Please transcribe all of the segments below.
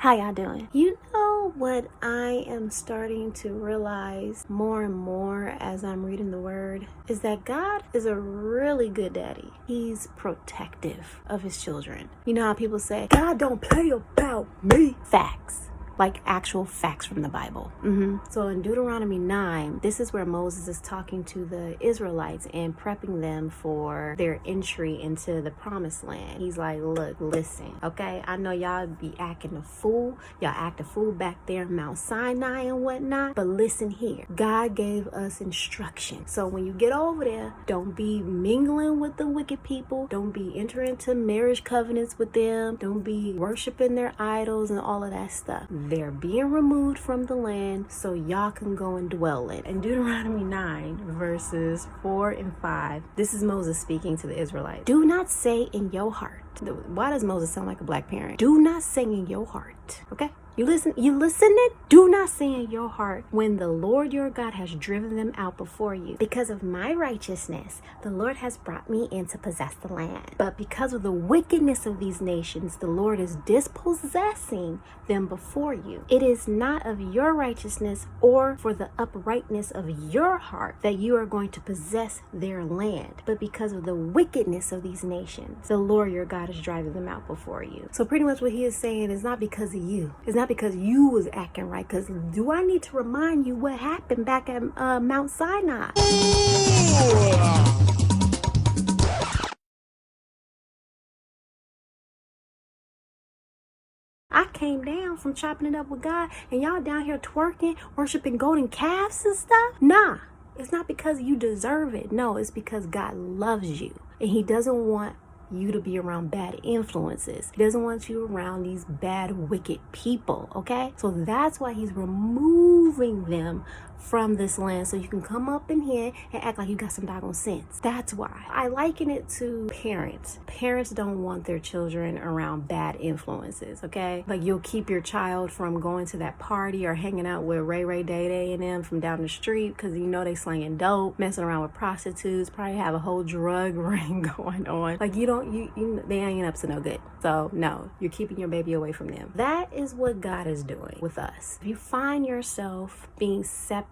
How y'all doing? You know what I am starting to realize more and more as I'm reading the word is that God is a really good daddy. He's protective of his children. You know how people say, God don't play about me. Facts. Like actual facts from the Bible. So in Deuteronomy 9, this is where Moses is talking to the Israelites and prepping them for their entry into the promised land. He's like, look, listen, okay? I know y'all be acting a fool. Y'all act a fool back there in Mount Sinai and whatnot. But listen here. God gave us instruction. So when you get over there, don't be mingling with the wicked people. Don't be entering into marriage covenants with them. Don't be worshiping their idols and all of that stuff. They're being removed from the land so y'all can go and dwell in. In Deuteronomy 9, verses 4 and 5, this is Moses speaking to the Israelites. Do not say in your heart. Why does Moses sound like a black parent? Do not say in your heart. Okay? You listening? Do not say in your heart when the Lord your God has driven them out before you. Because of my righteousness, the Lord has brought me in to possess the land. But because of the wickedness of these nations, the Lord is dispossessing them before you. It is not of your righteousness or for the uprightness of your heart that you are going to possess their land, but because of the wickedness of these nations, the Lord your God is driving them out before you. So pretty much what he is saying is not because of you. It's not because you was acting right. Because do I need to remind you what happened back at Mount Sinai? I came down from chopping it up with God and y'all down here twerking, worshiping golden calves and stuff? Nah, it's not because you deserve it. No, it's because God loves you and he doesn't want you to be around bad influences. He doesn't want you around these bad, wicked people, okay? So that's why he's removing them from this land so you can come up in here and act like you got some doggone sense. That's why. I liken it to parents. Parents don't want their children around bad influences, okay? Like you'll keep your child from going to that party or hanging out with Ray Day Day and them from down the street because you know they slinging dope, messing around with prostitutes, probably have a whole drug ring going on. Like they ain't up to no good. So no, you're keeping your baby away from them. That is what God is doing with us. If you find yourself being separated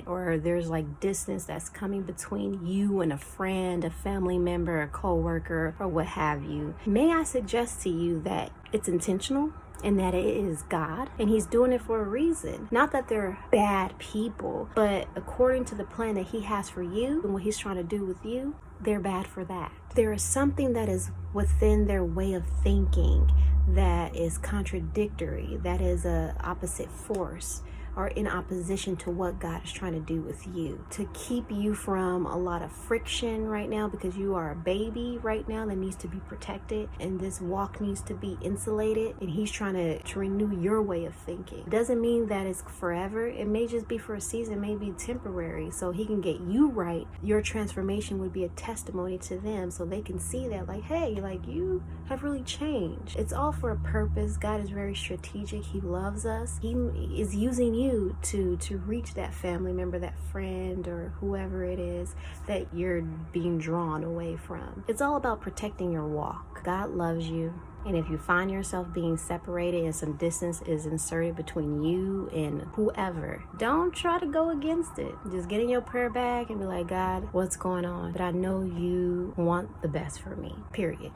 or there's like distance that's coming between you and a friend, a family member, a co-worker, or what have you, may I suggest to you that it's intentional and that it is God and he's doing it for a reason. Not that they're bad people, but according to the plan that he has for you and what he's trying to do with you, they're bad for that. There is something that is within their way of thinking that is contradictory, that is a opposite force or in opposition to what God is trying to do with you, to keep you from a lot of friction right now because you are a baby right now that needs to be protected and this walk needs to be insulated, and he's trying to renew your way of thinking. It doesn't mean that it's forever. It may just be for a season, maybe temporary, so he can get you right. Your transformation would be a testimony to them so they can see that like, hey, like you have really changed. It's all for a purpose. God is very strategic. He loves us. He is using you to reach that family member, that friend, or whoever it is that you're being drawn away from. It's all about protecting your walk. God loves you. And if you find yourself being separated and some distance is inserted between you and whoever, don't try to go against it. Just get in your prayer bag and be like, God, what's going on? But I know you want the best for me, period.